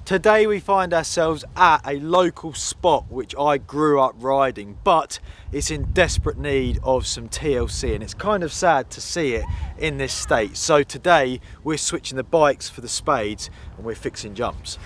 Today we find ourselves at a local spot which I grew up riding, but it's in desperate need of some TLC, and it's kind of sad to see it in this state. So today we're switching the bikes for the spades and we're fixing jumps.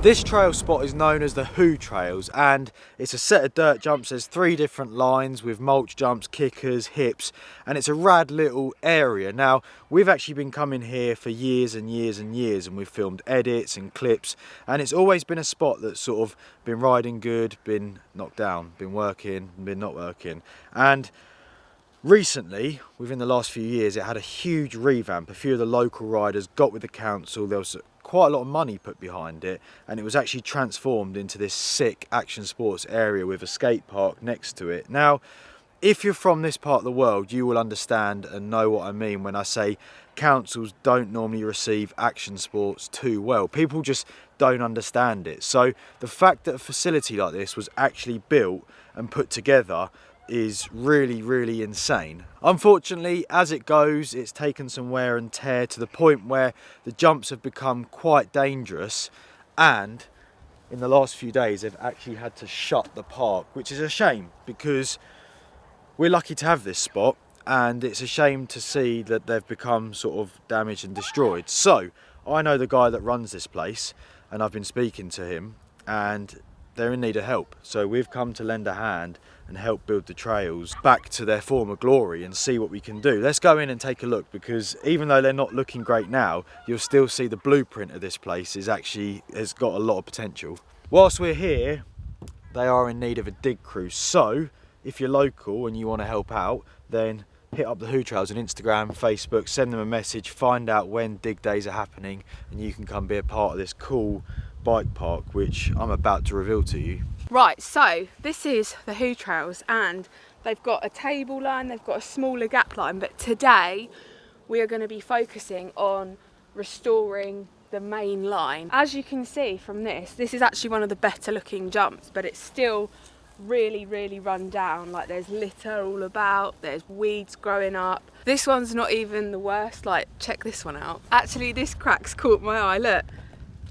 This trail spot is known as the Howe trails, and it's a set of dirt jumps. There's 3 different lines with mulch jumps, kickers, hips, and it's a rad little area. Now, we've actually been coming here for years and years and years, and we've filmed edits and clips, and it's always been a spot that's sort of been riding good, been knocked down, been working, been not working. And recently, within the last few years, it had a huge revamp. A few of the local riders got with the council. There was quite a lot of money put behind it, and it was actually transformed into this sick action sports area with a skate park next to it. Now, if you're from this part of the world, you will understand and know what I mean when I say councils don't normally receive action sports too well. People just don't understand it. So the fact that a facility like this was actually built and put together is really insane. Unfortunately, as it goes, it's taken some wear and tear to the point where the jumps have become quite dangerous, and in the last few days they've actually had to shut the park, which is a shame because we're lucky to have this spot, and it's a shame to see that they've become sort of damaged and destroyed. So I know the guy that runs this place, and I've been speaking to him, and they're in need of help. So we've come to lend a hand and help build the trails back to their former glory and see what we can do. Let's go in and take a look, because even though they're not looking great now, you'll still see the blueprint of this place has got a lot of potential. Whilst we're here, they are in need of a dig crew. So if you're local and you want to help out, then hit up the Howe Trails on Instagram, Facebook, send them a message, find out when dig days are happening, and you can come be a part of this cool bike park which I'm about to reveal to you. Right, so this is the Howe Trails, and they've got a table line, they've got a smaller gap line, but today we are going to be focusing on restoring the main line. As you can see from this is actually one of the better looking jumps, but it's still really run down. Like, there's litter all about, there's weeds growing up. This one's not even the worst. Like, check this one out. Actually, this crack's caught my eye. Look,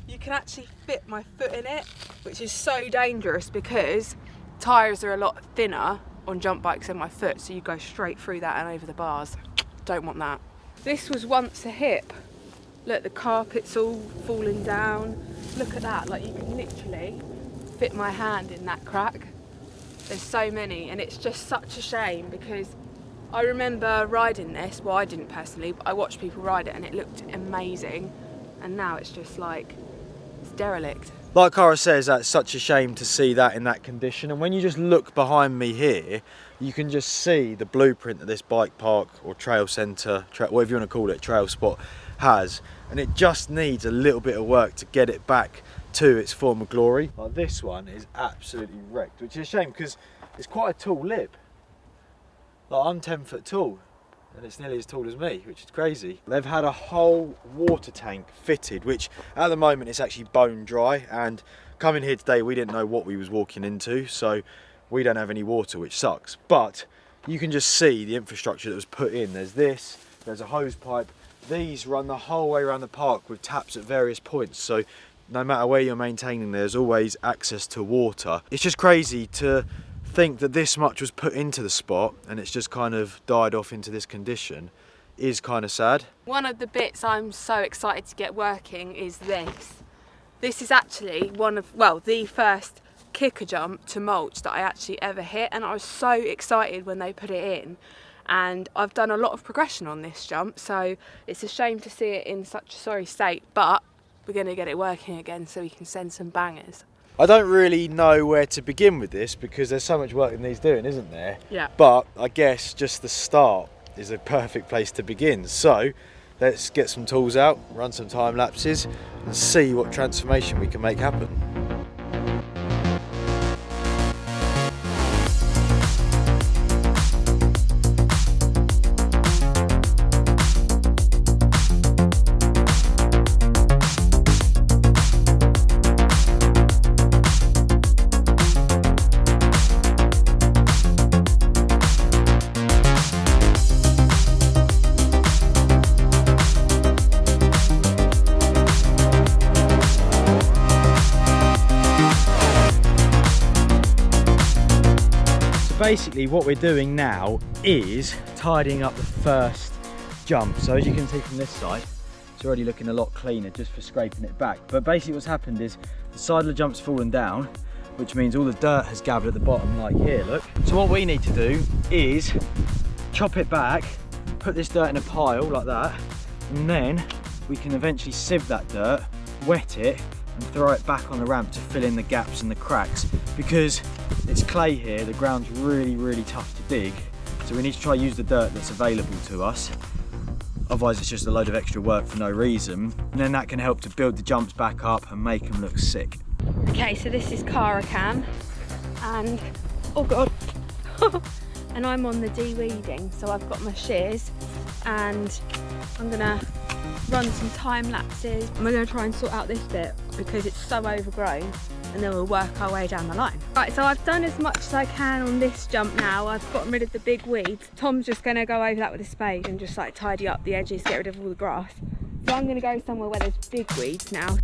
you can actually fit my foot in it, which is so dangerous because tyres are a lot thinner on jump bikes than my foot, so you go straight through that and over the bars. Don't want that. This was once a hip. Look, the carpet's all falling down. Look at that, like, you can literally fit my hand in that crack. There's so many, and it's just such a shame because I remember riding this. Well, I didn't personally, but I watched people ride it and it looked amazing, and now it's just like, it's derelict. Like Cara says, that's such a shame to see that in that condition, and when you just look behind me here, you can just see the blueprint that this bike park or trail centre, whatever you want to call it, trail spot has, and it just needs a little bit of work to get it back to its former glory. Like, this one is absolutely wrecked, which is a shame because it's quite a tall lip. Like, I'm 10 foot tall and it's nearly as tall as me, which is crazy. They've had a whole water tank fitted, which at the moment it's actually bone dry, and coming here today we didn't know what we was walking into, so we don't have any water, which sucks. But you can just see the infrastructure that was put in. There's a hose pipe. These run the whole way around the park with taps at various points, so no matter where you're maintaining, there's always access to water. It's just crazy to think that this much was put into the spot and it's just kind of died off into this condition. Is kind of sad. One of the bits I'm so excited to get working is this. This is actually the first kicker jump to mulch that I actually ever hit, and I was so excited when they put it in. And I've done a lot of progression on this jump, so it's a shame to see it in such a sorry state, but we're going to get it working again so we can send some bangers. I don't really know where to begin with this because there's so much work that needs doing, isn't there? Yeah. But I guess just the start is a perfect place to begin. So let's get some tools out, run some time lapses and see what transformation we can make happen. basically what we're doing now is tidying up the first jump. So as you can see from this side, it's already looking a lot cleaner just for scraping it back. But basically what's happened is the side of the jump's fallen down, which means all the dirt has gathered at the bottom, like here, look. So what we need to do is chop it back, put this dirt in a pile like that, and then we can eventually sieve that dirt, wet it, and throw it back on the ramp to fill in the gaps and the cracks. Because it's clay here, the ground's really tough to dig, so we need to try use the dirt that's available to us. Otherwise it's just a load of extra work for no reason, and then that can help to build the jumps back up and make them look sick. Okay, so this is Caracan, and oh god, and I'm on the de-weeding, so I've got my shears, and I'm gonna run some time lapses. We're gonna try and sort out this bit because it's so overgrown, and then we'll work our way down the line. Right, so I've done as much as I can on this jump now. I've gotten rid of the big weeds. Tom's just gonna go over that with a spade and just like tidy up the edges, get rid of all the grass. So I'm gonna go somewhere where there's big weeds now.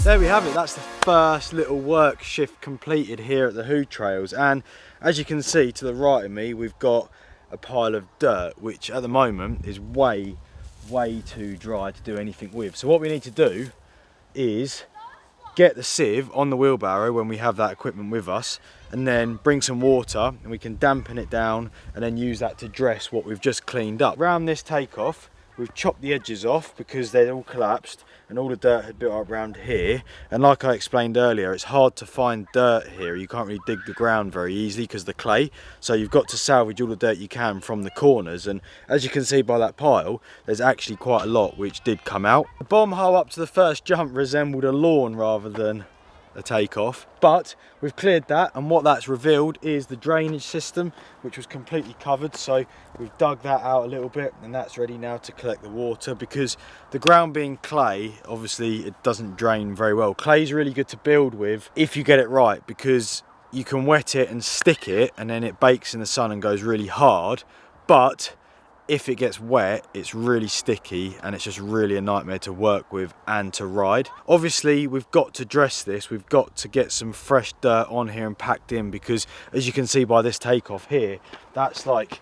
There we have it, that's the first little work shift completed here at the Howe Trails, and as you can see to the right of me we've got a pile of dirt which at the moment is way too dry to do anything with. So what we need to do is get the sieve on the wheelbarrow when we have that equipment with us, and then bring some water and we can dampen it down and then use that to dress what we've just cleaned up. Around this takeoff we've chopped the edges off because they're all collapsed and all the dirt had built up around here, and like I explained earlier, it's hard to find dirt here. You can't really dig the ground very easily because of the clay, so you've got to salvage all the dirt you can from the corners, and as you can see by that pile there's actually quite a lot which did come out. The bomb hole up to the first jump resembled a lawn rather than a takeoff, but we've cleared that, and what that's revealed is the drainage system, which was completely covered. So we've dug that out a little bit, and that's ready now to collect the water, because the ground being clay, obviously it doesn't drain very well. Clay's really good to build with if you get it right, because you can wet it and stick it and then it bakes in the sun and goes really hard, but if it gets wet it's really sticky and it's just really a nightmare to work with and to ride. Obviously we've got to dress this, we've got to get some fresh dirt on here and packed in, because as you can see by this takeoff here, that's like,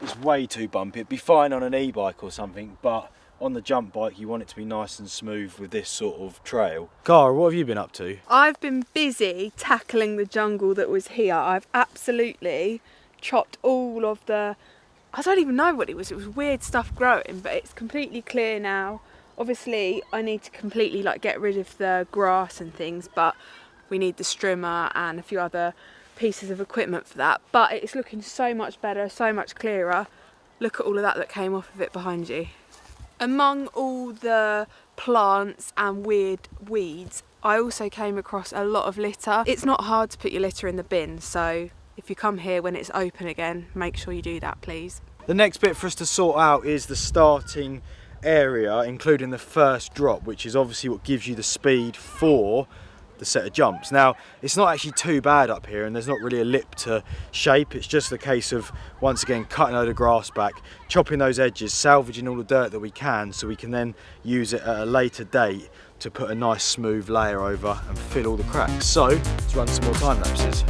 it's way too bumpy. It'd be fine on an e-bike or something, but on the jump bike you want it to be nice and smooth with this sort of trail. Cara, what have you been up to? I've been busy tackling the jungle that was here. I've absolutely chopped all of the, I don't even know what it was weird stuff growing, but it's completely clear now. Obviously I need to completely like get rid of the grass and things, but we need the strimmer and a few other pieces of equipment for that. But it's looking so much better, so much clearer. Look at all of that came off of it behind you. Among all the plants and weird weeds, I also came across a lot of litter. It's not hard to put your litter in the bin, so if you come here when it's open again, make sure you do that, please. The next bit for us to sort out is the starting area, including the first drop, which is obviously what gives you the speed for the set of jumps. Now, it's not actually too bad up here and there's not really a lip to shape. It's just a case of, once again, cutting a load of grass back, chopping those edges, salvaging all the dirt that we can, so we can then use it at a later date to put a nice smooth layer over and fill all the cracks. So, let's run some more time lapses.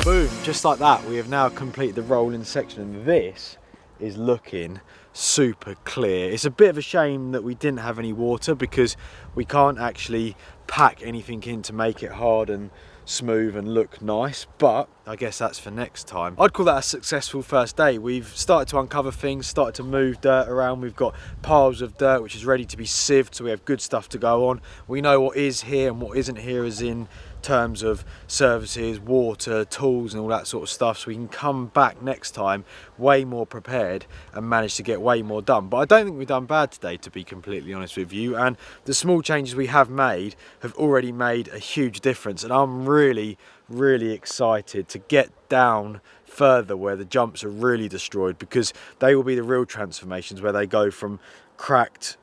Boom, just like that, we have now completed the rolling section, and this is looking super clear. It's a bit of a shame that we didn't have any water, because we can't actually pack anything in to make it hard and smooth and look nice, but I guess that's for next time. I'd call that a successful first day. We've started to uncover things, started to move dirt around. We've got piles of dirt which is ready to be sieved, so we have good stuff to go on. We know what is here and what isn't here, as in terms of services, water, tools and all that sort of stuff, so we can come back next time way more prepared and manage to get way more done. But I don't think we've done bad today, to be completely honest with you, and the small changes we have made have already made a huge difference, and I'm really excited to get down further where the jumps are really destroyed, because they will be the real transformations, where they go from cracked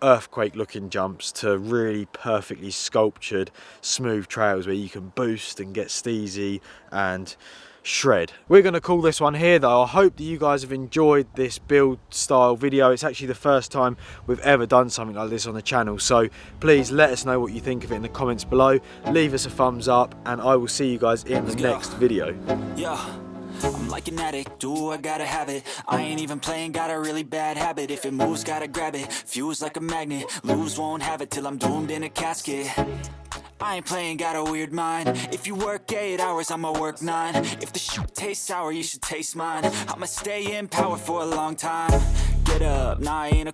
earthquake looking jumps to really perfectly sculptured smooth trails where you can boost and get steezy and shred. We're going to call this one here though. I hope that you guys have enjoyed this build style video. It's actually the first time we've ever done something like this on the channel, so please let us know what you think of it in the comments below. Leave us a thumbs up and I will see you guys in the next video. Yeah. I'm like an addict, do I gotta have it. I ain't even playing, got a really bad habit. If it moves, gotta grab it, fuse like a magnet. Lose, won't have it till I'm doomed in a casket. I ain't playing, got a weird mind. If you work 8 hours, I'ma work 9. If the shoot tastes sour, you should taste mine. I'ma stay in power for a long time. Get up, nah, I ain't a